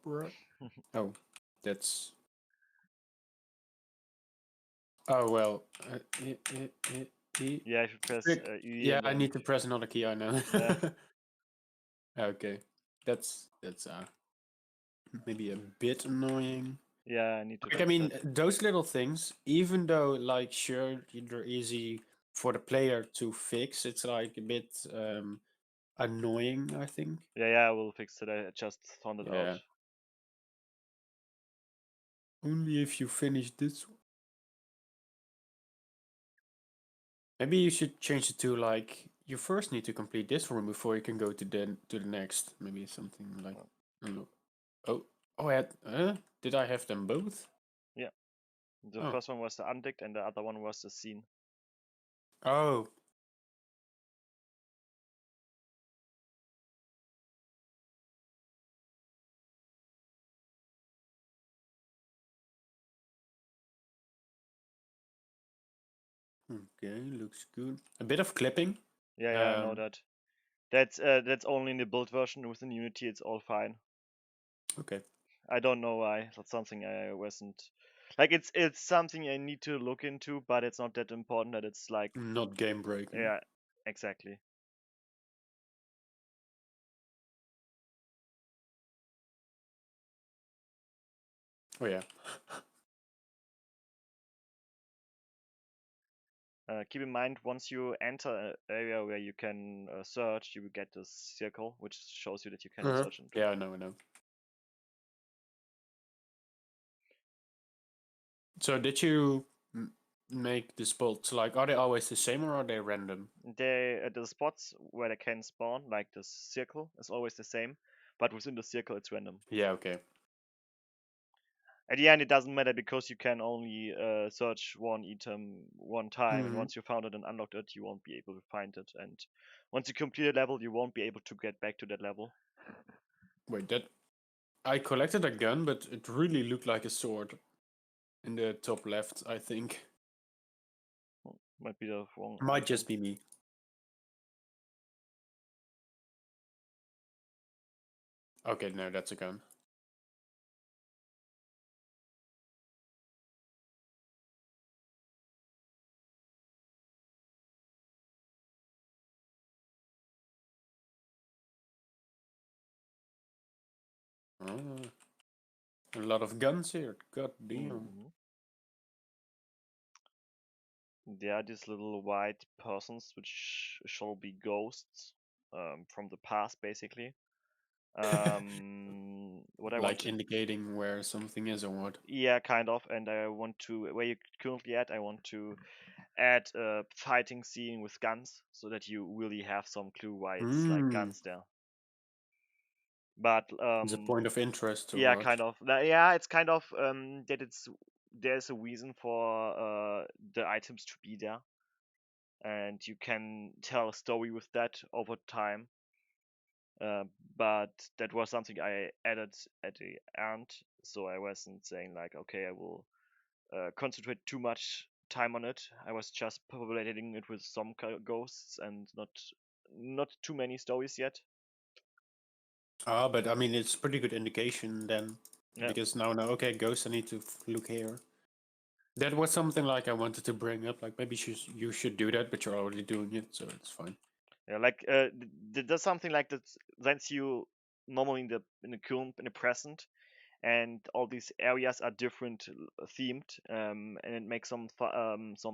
bro. Oh, that's. Oh well. Yeah, I should press E Yeah, and I then. need to press another key. I know. Yeah. Okay, that's maybe a bit annoying. Yeah, I need to Like, I fix mean, that. those little things, even though, like, sure, they're easy for the player to fix, it's like a bit annoying, I think. Yeah, I will fix it. I just found it out. Yeah. Only if you finish this one. Maybe you should change it to, like, you first need to complete this room before you can go to the next. Maybe something like, I don't know. Did I have them both? Yeah. The Oh. first one was the undict and the other one was the scene. Oh. Okay, looks good. A bit of clipping. Yeah, I know that. That's only in the build version. Within Unity, it's all fine. Okay. I don't know why. That's something I wasn't like. It's something I need to look into, but it's not that important that it's like. Not game breaking. Yeah, exactly. Oh yeah. Keep in mind, once you enter an area where you can search, you will get this circle, which shows you that you can search into. Yeah, I know. So did you make the spots, like, are they always the same or are they random? The spots where they can spawn, like the circle, is always the same, but within the circle, it's random. Yeah, okay. At the end, it doesn't matter because you can only search one item one time, and Mhm. once you found it and unlocked it, you won't be able to find it. And once you complete a level, you won't be able to get back to that level. Wait, that I collected a gun, but it really looked like a sword in the top left, I think. Might be the wrong Might item. just be me. Okay, no, that's a gun. Oh, a lot of guns here. God damn. There are these little white persons which shall be ghosts from the past, basically. What I want Like to, indicating where something is or what? yeah, kind of, and I want to, where you currently at, I want to add a fighting scene with guns so that you really have some clue why it's like guns there. But It's a point of interest or yeah, what? kind of. Yeah, it's kind of that there's a reason for the items to be there, and you can tell a story with that over time. But that was something I added at the end, so I wasn't saying like, okay, I will concentrate too much time on it. I was just populating it with some ghosts and not too many stories yet. But I mean, it's pretty good indication then. Yeah. Because now, okay, ghost, I need to look here. That was something like I wanted to bring up. Like, maybe you should do that, but you're already doing it, so it's fine. Yeah, like there's something like that sends you normally in the current in the present, and all these areas are different themed, and it makes some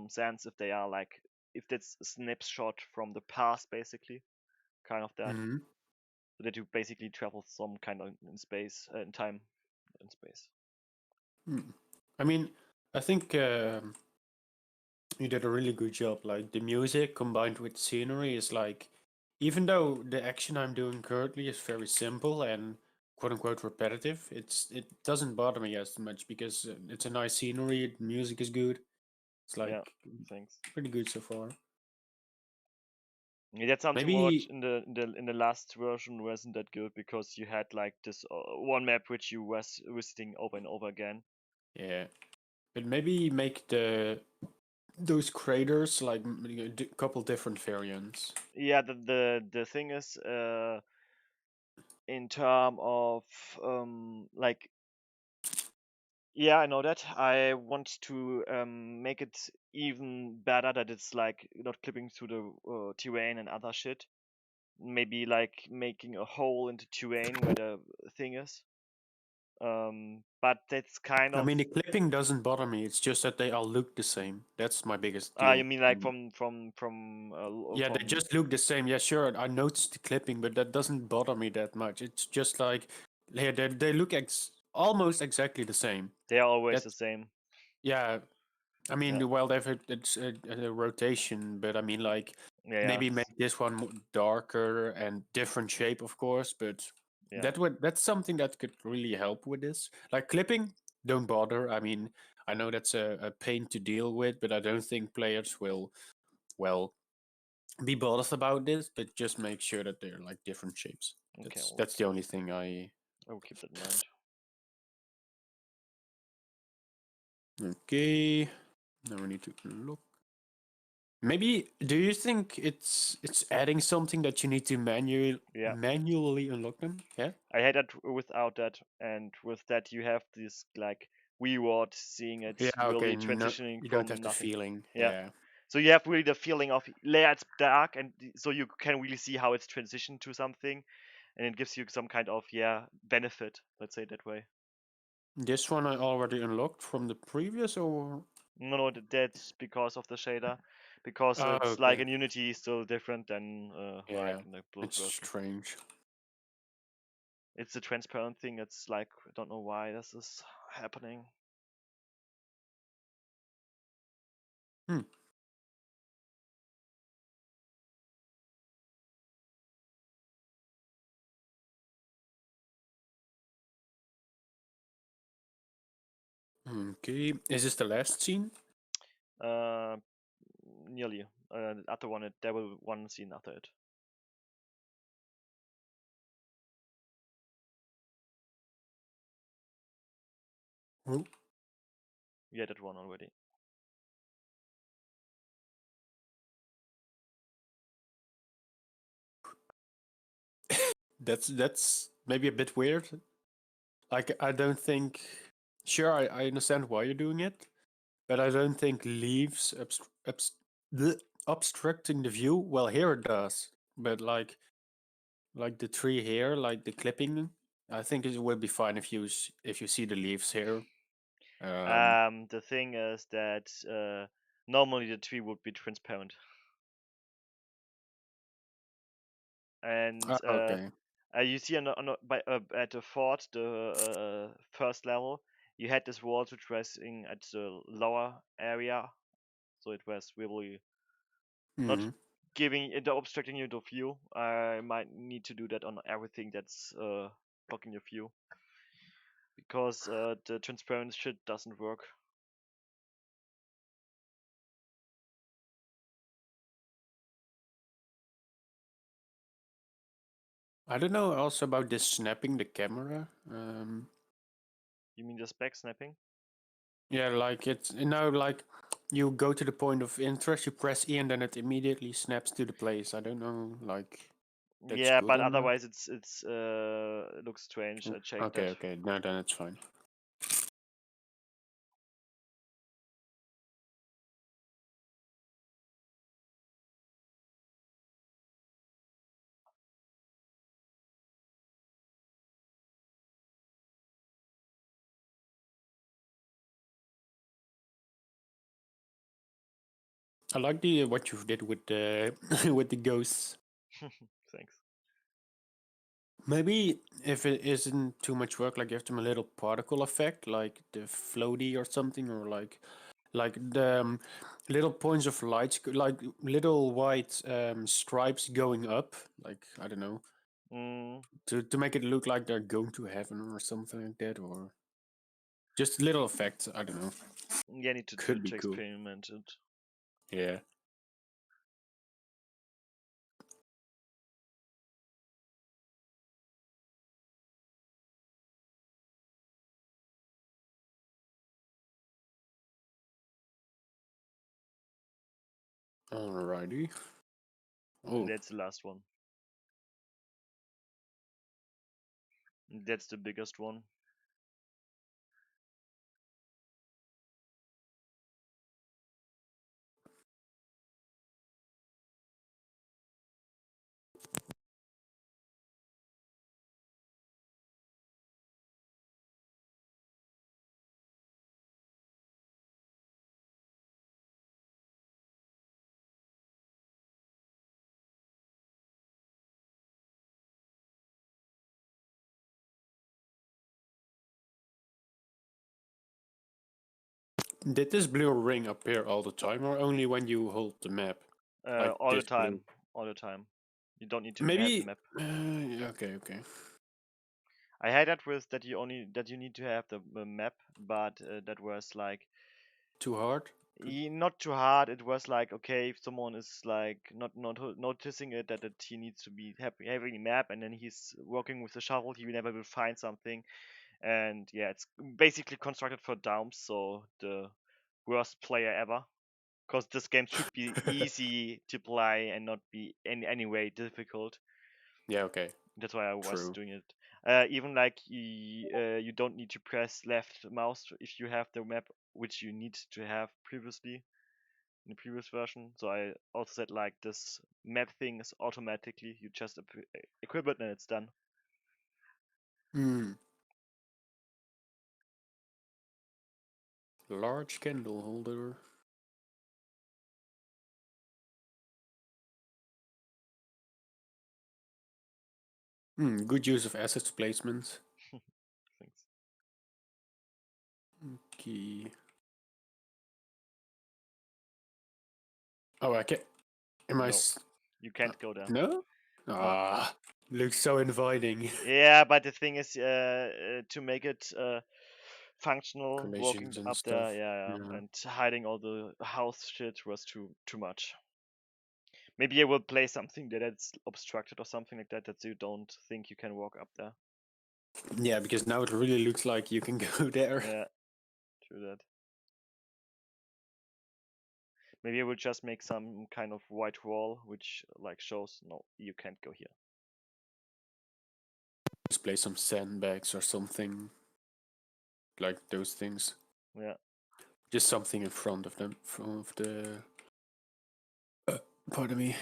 sense if they are like if that's a snapshot from the past, basically, kind of that, Mm-hmm. so that you basically travel some kind of in space, in time, in space. I mean, I think you did a really good job. Like, the music combined with scenery is like, even though the action I'm doing currently is very simple and quote unquote repetitive, it doesn't bother me as much because it's a nice scenery, the music is good. It's like Yeah, thanks. pretty good so far. Yeah, that's something what Maybe, in the last version wasn't that good because you had like this one map which you was visiting over and over again. yeah, but maybe make those craters like a couple different variants. Yeah, the thing is in term of Yeah, I know that. I want to make it even better, that it's like not clipping through the terrain and other shit. Maybe like making a hole in the terrain where the thing is. But that's kind I of. mean, the clipping doesn't bother me. It's just that they all look the same. That's my biggest You deal. mean like from Yeah, they just look the same. Yeah, sure. I noticed the clipping, but that doesn't bother me that much. It's just like, yeah, they look almost exactly the same. they are always the That's same. yeah. I Yeah, mean, well, it's a rotation, but I mean, like yeah, maybe make this one darker and different shape, of course. But yeah. that's something that could really help with this. Like clipping, don't bother. I mean, I know that's a pain to deal with, but I don't think players will well be bothered about this. But just make sure that they're like different shapes. Okay, That's the only thing I. I will keep that in mind. Okay. Now we need to look. Maybe do you think it's adding something that you need to Yeah, manually unlock them? Yeah. I had that without that, and with that you have this like reward, seeing it Yeah. Okay. really No, transitioning you don't from have the nothing. feeling. Yeah. Yeah. So you have really the feeling of, yeah, it's dark, and so you can really see how it's transitioned to something, and it gives you some kind of, yeah, benefit. Let's say it that way. This one I already unlocked from the previous, or No, no, that's because of the shader, because oh, it's like okay. in Unity still different than like Yeah, in the build it's version. strange. It's a transparent thing. It's like, I don't know why this is happening. Hmm. Okay. Is this the last scene? Uh, Nearly. The other one, there will one scene after it. Oh, Yeah, that one already. that's maybe a bit weird. Like I don't think. Sure, I understand why you're doing it, but I don't think leaves obstructing the view. Well, here it does, but like the tree here, like the clipping, I think it would be fine if you see the leaves here. Um, The thing is that normally the tree would be transparent, and okay. you see at the fort, the first level, you had this wall which was in at the lower area, so it was really not Hmm. giving it obstructing you the view. I might need to do that on everything that's blocking your view, because the transparent shit doesn't work. I don't know also about this snapping the camera. You mean just back snapping? Yeah, like it's like you go to the point of interest, you press E, and then it immediately snaps to the place. I don't know, like that's Yeah, good but or not. otherwise it's it looks strange. I checked Okay, that. okay, no, then it's fine. I like the what you did with the with the ghosts. Thanks. Maybe if it isn't too much work, like give them a little particle effect, like the floaty or something, or like the little points of lights, like little white stripes going up. Like I don't know, Mm, to make it look like they're going to heaven or something like that, or just little effects. I don't know. yeah, need Could be to cool. experiment it. Yeah. Alrighty. And Oh, that's the last one. That's the biggest one. Did this blue ring appear all the time, or only when you hold the map? Like All the this blue? time, all the time. You don't need to have the Maybe. map. Okay. I had that with that you need to have the map, but that was like Too hard? not too hard. It was like, okay, if someone is like not noticing it that he needs to be having a map, and then he's working with the shovel, he never will find something. And yeah, it's basically constructed for dumps, so the worst player ever. Because this game should be easy to play and not be in any way difficult. Yeah, okay. That's why I was True. doing it. Even like you don't need to press left mouse if you have the map, which you need to have previously in the previous version. So I also said like this map thing is automatically, you just equip it and it's done. Hmm. Large candle holder. Good use of assets placement. Thanks. Okay. Oh, I can. Am I? No, you can't go there. No. No. Ah, looks so inviting. Yeah, but the thing is, to make it functional, walking Collisions and up there, stuff. Yeah. and hiding all the house shit was too much. Maybe I will play something that is obstructed or something like that you don't think you can walk up there. Yeah, because now it really looks like you can go there. Yeah, true that. Maybe I will just make some kind of white wall which like shows no, you can't go here. Just play some sandbags or something like those things. Yeah. Just something in front of them, front of the. Pardon me.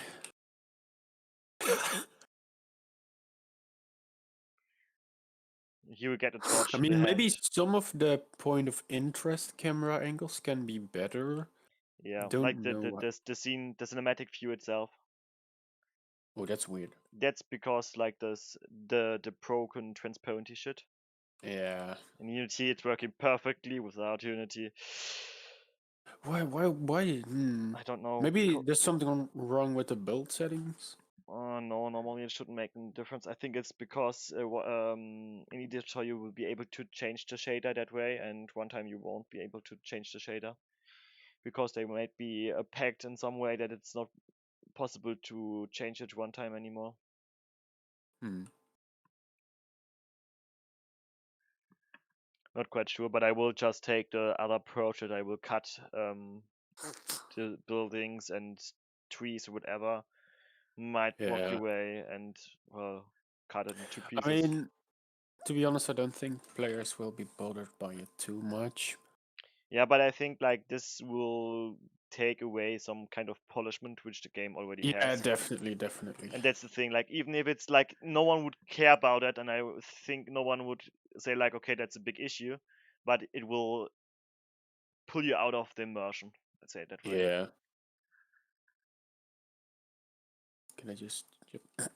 You will get a torch I in the mean, maybe hand. some of the point of interest camera angles can be better. Yeah, like Don't know what. the scene, the cinematic view itself. Oh, that's weird. That's because like this the broken transparency shit. Yeah. In Unity, it's working perfectly. Without Unity, Why? I don't know. Maybe there's something wrong with the build settings. No, normally it shouldn't make a difference. I think it's because in editor you will be able to change the shader that way, and one time you won't be able to change the shader because they might be packed in some way that it's not possible to change it one time anymore. Hmm. Not quite sure, but I will just take the other approach that I will cut the buildings and trees or whatever might block Yeah. your way and well cut it in two I pieces. mean, to be honest, I don't think players will be bothered by it too much. Yeah, but I think like this will take away some kind of polishment which the game already Yeah, has. definitely. And that's the thing, like even if it's like no one would care about it, and I think no one would say like, okay, that's a big issue, but it will pull you out of the immersion. Let's say it that way. Yeah. Can I just? Yep.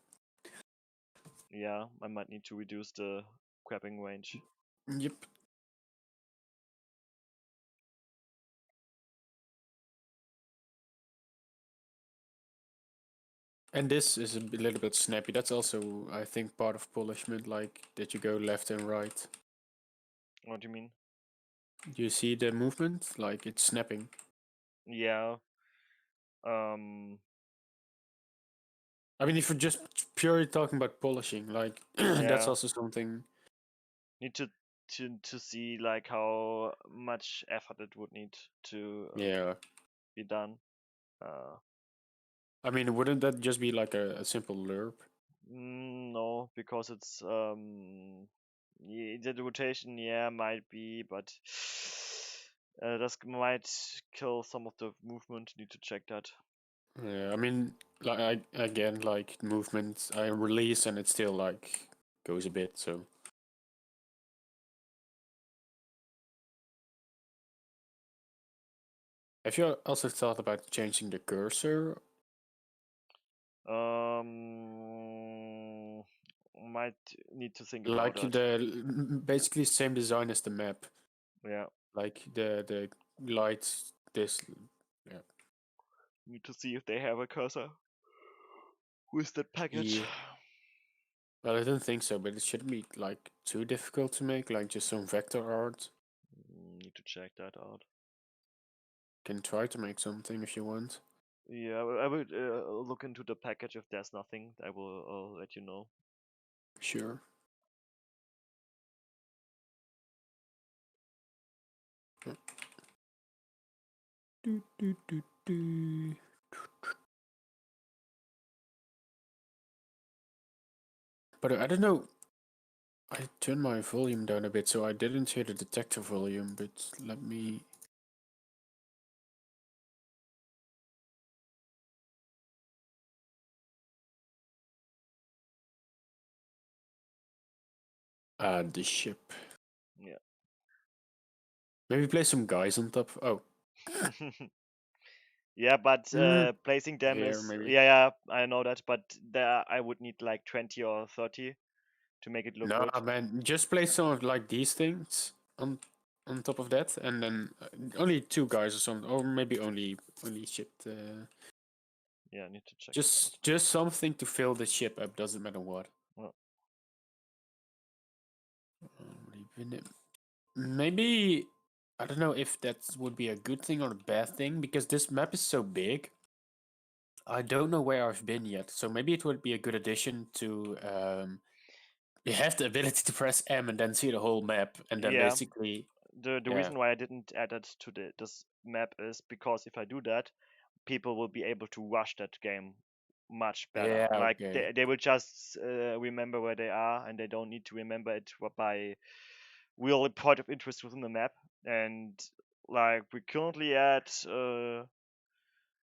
Yeah, I might need to reduce the grabbing range. Yep. And this is a little bit snappy. That's also, I think, part of polishment, like that you go left and right. What do you mean? You see the movement? Like it's snapping. Yeah. Um. I mean, if you're just purely talking about polishing, like that's Yeah. also something. Need to see like how much effort it would need to Yeah. be done. Uh. I mean, wouldn't that just be like a simple lerp? No, because it's the rotation, yeah, might be, but this might kill some of the movement. Need to check that. Yeah. I mean, like again, like movement, I release and it still like goes a bit. So have you also thought about changing the cursor? Um, might need to think about Like that. the basically same design as the map. Yeah. Like the lights this. Yeah. Need to see if they have a cursor with that package. Yeah. Well, I don't think so, but it shouldn't be like too difficult to make, like just some vector art. Need to check that out. Can try to make something if you want. Yeah, I will look into the package. If there's nothing, I will let you know. Sure. Do, do, do, do. But I don't know. I turned my volume down a bit, so I didn't hear the detector volume, but let me... the ship. Yeah. Maybe play some guys on top. Oh. Yeah, but Mm, placing them here, is maybe. yeah, I know that, but there I would need like 20 or 30 to make it look Nah, good. man. Just play some of like these things on top of that, and then only two guys or something, or maybe only ship. Yeah, I need to check that out. Just something to fill the ship up. Doesn't matter what. Well, Maybe I don't know if that would be a good thing or a bad thing because this map is so big. I don't know where I've been yet, so maybe it would be a good addition to. You have the ability to press M and then see the whole map, and then yeah, basically, the yeah, reason why I didn't add it to this map is because if I do that, people will be able to rush that game much better. yeah, Like okay, they will just remember where they are, and they don't need to remember it by real point of interest within the map. And like we're currently at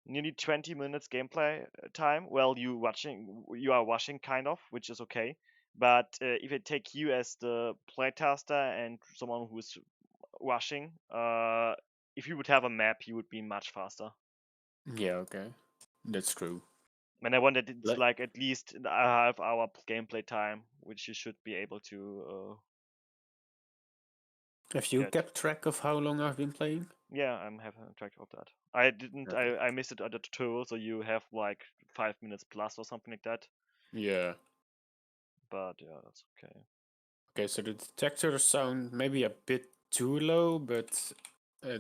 nearly 20 minutes gameplay time. Well, you are watching kind of, which is okay. But if I take you as the playtester and someone who's rushing, if you would have a map, you would be much faster. yeah, okay, that's true. And I wanted it Like, like at least a half hour gameplay time, which you should be able to have you get. kept track of how long I've been playing? Yeah, I'm having track of that. I didn't. Okay. I missed it at the tutorial, so you have like 5 minutes plus or something like that. Yeah. But yeah, that's okay. Okay, so the detectors sound maybe a bit too low, but uh,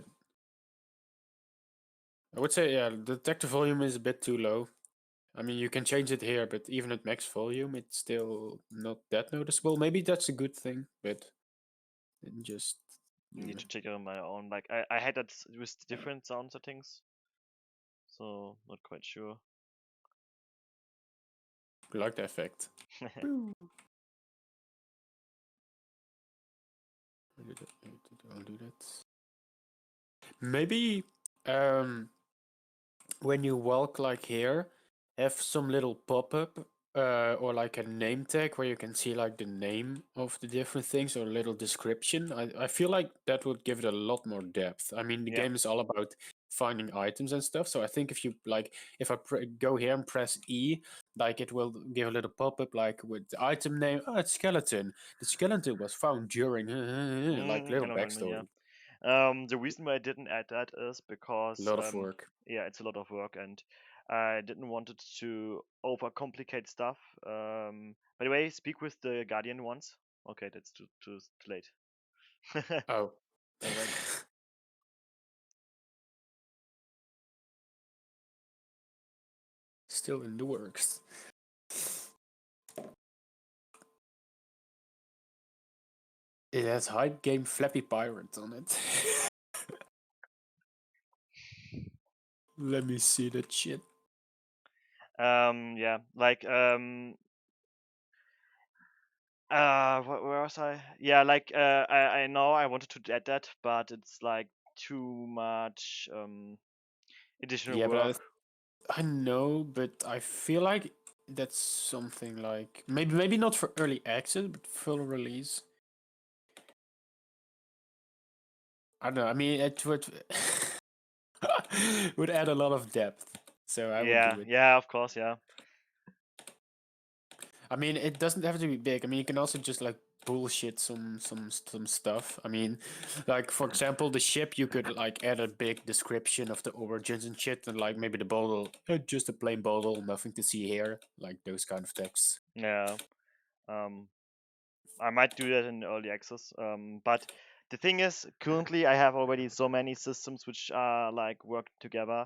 I would say yeah, the detector volume is a bit too low. I mean, you can change it here, but even at max volume, it's still not that noticeable. Maybe that's a good thing, but just Need mm, to check it on my own. Like I had that with different sound settings, so not quite sure. like the effect. Boo. I'll do that. Maybe um, when you walk like here, have some little pop-up or like a name tag where you can see like the name of the different things or a little description. I feel like that would give it a lot more depth. I mean, the Yeah. game is all about finding items and stuff. So I think if you like, if I go here and press E, like it will give a little pop-up like with the item name. Oh, it's skeleton. The skeleton was found during like I little know what you mean. Yeah. backstory. The reason why I didn't add that is A because lot of work. yeah, it's a lot of work, and I didn't want it to overcomplicate stuff. By the way, speak with the Guardian once. Okay, that's too late. Oh. Never mind. Still in the works. It has hype game Flappy Pirate on it. Let me see that shit. Yeah, like where was I? Yeah, like I know I wanted to add that, but it's like too much additional Yeah, work. but I know, but I feel like that's something like maybe not for early access, but full release. I don't know. I mean, it would would add a lot of depth, so I would Yeah, do it. yeah, of course, yeah. I mean, it doesn't have to be big. I mean, you can also just like bullshit some stuff. I mean, like for example, the ship you could like add a big description of the origins and shit, and like maybe the bottle, just a plain bottle, nothing to see here, like those kind of texts. Yeah. I might do that in early access. But the thing is, currently I have already so many systems which are like work together,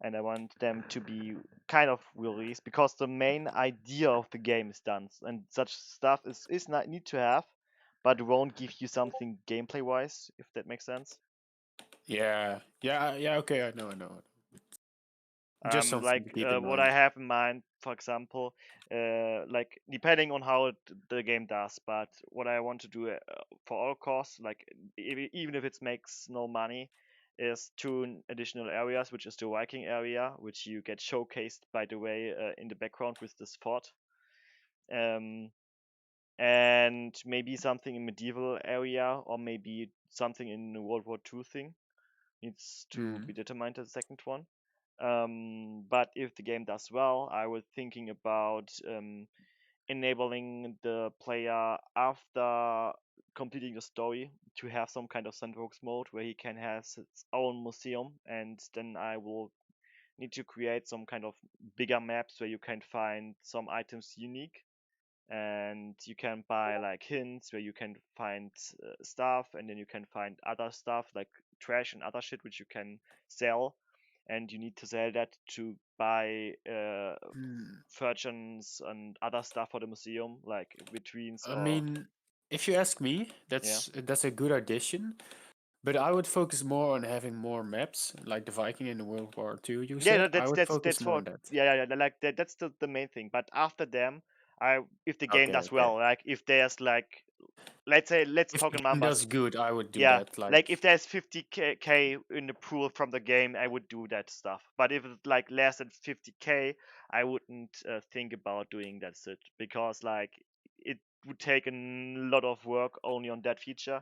and I want them to be kind of released because the main idea of the game is done, and such stuff is not need to have, but won't give you something gameplay wise, if that makes sense. Yeah. Okay, I know. Just something to keep in What I mind. have in mind, for example, like depending on how the game does, but what I want to do for all costs, like even if it makes no money, is additional areas, which is the Viking area, which you get showcased, by the way, in the background with this fort, um, and maybe something in medieval area, or maybe something in the World War II thing. Needs to Mm. be determined as the second one. But if the game does well, I was thinking about enabling the player after completing the story to have some kind of sandbox mode where he can have his own museum, and then I will need to create some kind of bigger maps where you can find some items unique, and you can buy like hints where you can find stuff, and then you can find other stuff like trash and other shit which you can sell, and you need to sell that to buy Mm. furgeons and other stuff for the museum like vitrines I or mean, if you ask me, yeah. that's a good addition. But I would focus more on having more maps, like the Viking in the World War II. You Yeah, said I would that's focus more for on that. like that's the main thing. But after them, I if the game Okay, does okay. well, like if there's like, let's If talk the in game numbers. does good, I would do Yeah, that. like if Like, there's 50k in the pool from the game, I would do that stuff. But if it's like less than 50k, I wouldn't think about doing that shit because like it would take a lot of work only on that feature,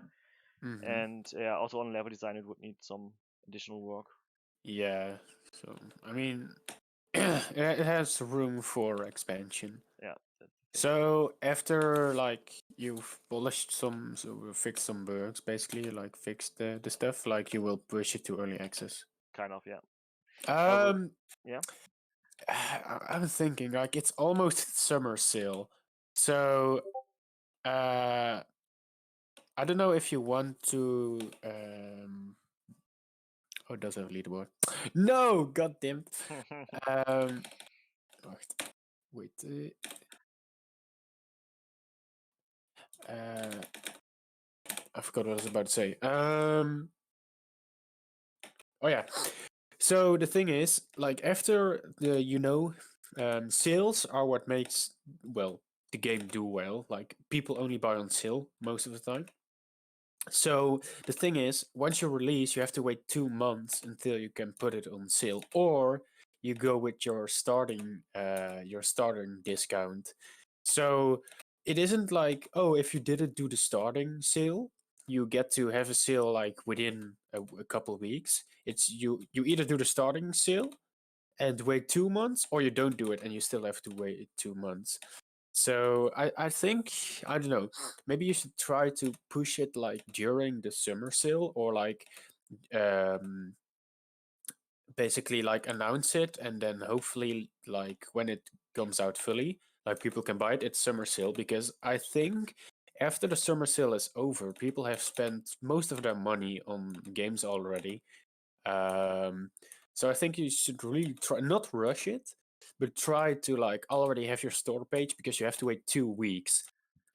hmm and yeah, also on level design it would need some additional work. yeah. So I mean, it has room for expansion. Yeah, that's the thing. So after like you've polished fixed some bugs, basically like fixed the stuff, like you will push it to early access. Kind of, yeah. Also, Um, yeah. I'm thinking like it's almost summer sale, so uh, I don't know if you want to. Oh, it does have a leaderboard. No, goddamn. Um, wacht, wait. Uh, I forgot what I was about to say. Oh yeah. So the thing is, like after the sales are what makes well the game do well. Like people only buy on sale most of the time. So the thing is, once you release, you have to wait 2 months until you can put it on sale, or you go with your starting discount. So it isn't like, oh, if you didn't do the starting sale, you get to have a sale like within a couple of weeks. It's you either do the starting sale and wait 2 months, or you don't do it and you still have to wait 2 months. So I think I don't know. Maybe you should try to push it like during the summer sale, or like um basically like announce it, and then hopefully like when it comes out fully, like people can buy it at summer sale, because I think after the summer sale is over, people have spent most of their money on games already. um, so I think you should really try not rush it, but try to like already have your store page, because you have to wait 2 weeks.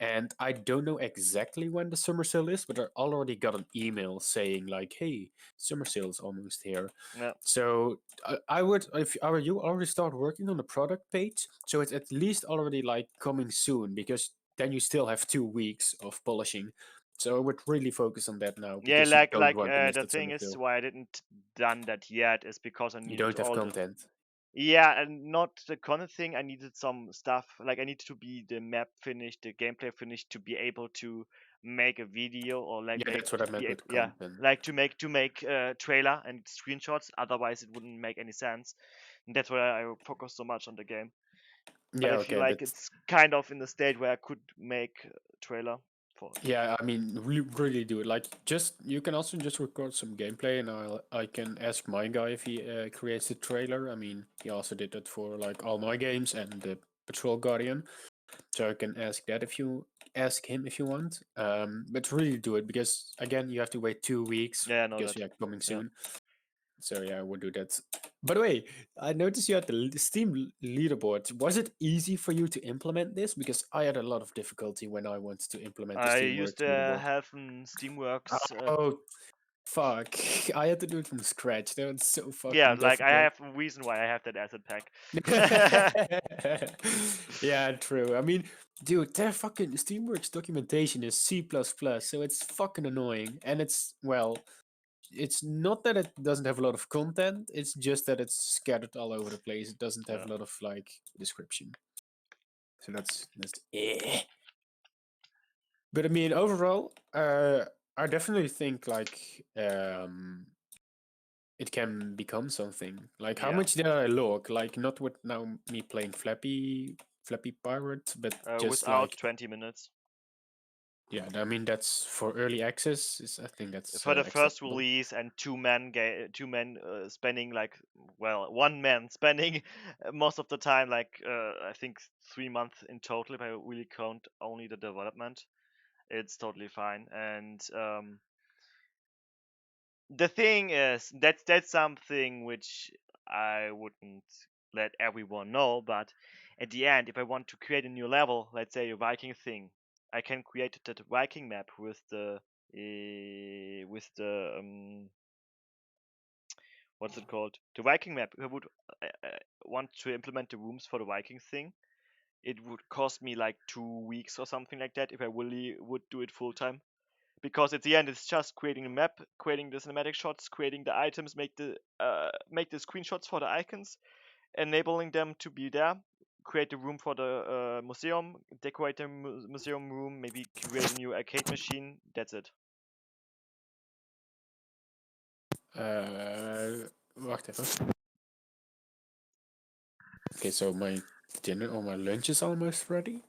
And I don't know exactly when the summer sale is, but I already got an email saying like, "Hey, summer sale is almost here." Yeah. So I would, if I were you, already start working on the product page, so it's at least already like coming soon, because then you still have 2 weeks of polishing. So I would really focus on that now, Yeah, because you don't like want to miss the that thing summer is sale. why I didn't done that yet is because I You needed don't have all the content. yeah, and not the content thing. I needed some stuff like I needed to be the map finished, the gameplay finished to be able to make a video or like Yeah, make that's what I meant with yeah, content. like to make trailer and screenshots. Otherwise, it wouldn't make any sense. And that's why I focus so much on the game. But Yeah, I feel okay, like but it's kind of in the state where I could make a trailer for it. Yeah, I mean, really do it. Like, just you can also just record some gameplay, and I can ask my guy if he creates a trailer. I mean, he also did that for like all my games and the Patrol Guardian, so I can ask him if you want. But really do it because again, you have to wait 2 weeks Yeah, I know because that. yeah, coming Yeah. soon. So yeah, we'll do that. By the way, I noticed you had the Steam leaderboard. Was it easy for you to implement this? Because I had a lot of difficulty when I wanted to implement the I used Steamworks to leaderboard. have Steamworks. Oh, fuck. I had to do it from scratch. That was so Yeah, fucking like I difficult. have a reason why I have that asset pack. Yeah, true. I mean, dude, their fucking Steamworks documentation is C++, so it's fucking annoying. And it's, well, it's not that it doesn't have a lot of content, it's just that it's scattered all over the place. It doesn't have Yeah. a lot of, like, description. So that's eh. But I mean, overall, I definitely think, like, it can become something. Like, how Yeah. much did I look? Like, not with now me playing Flappy Pirate, but just Without like, 20 minutes. yeah. I mean, that's for early access. I think that's For the first acceptable. release, and two men spending like, well, one man spending most of the time, like I think 3 months in total if I really count only the development. It's totally fine. And the thing is, that's something which I wouldn't let everyone know, but at the end, if I want to create a new level, let's say a Viking thing, I can create that Viking map with the what's it called? The Viking map. If I would want to implement the rooms for the Viking thing, it would cost me like 2 weeks or something like that if I really would do it full time. Because at the end, it's just creating a map, creating the cinematic shots, creating the items, make the screenshots for the icons, enabling them to be there, create the room for the museum, decorate the museum room, maybe create a new arcade machine. That's it. Wacht even. Okay, so my dinner or my lunch is almost ready.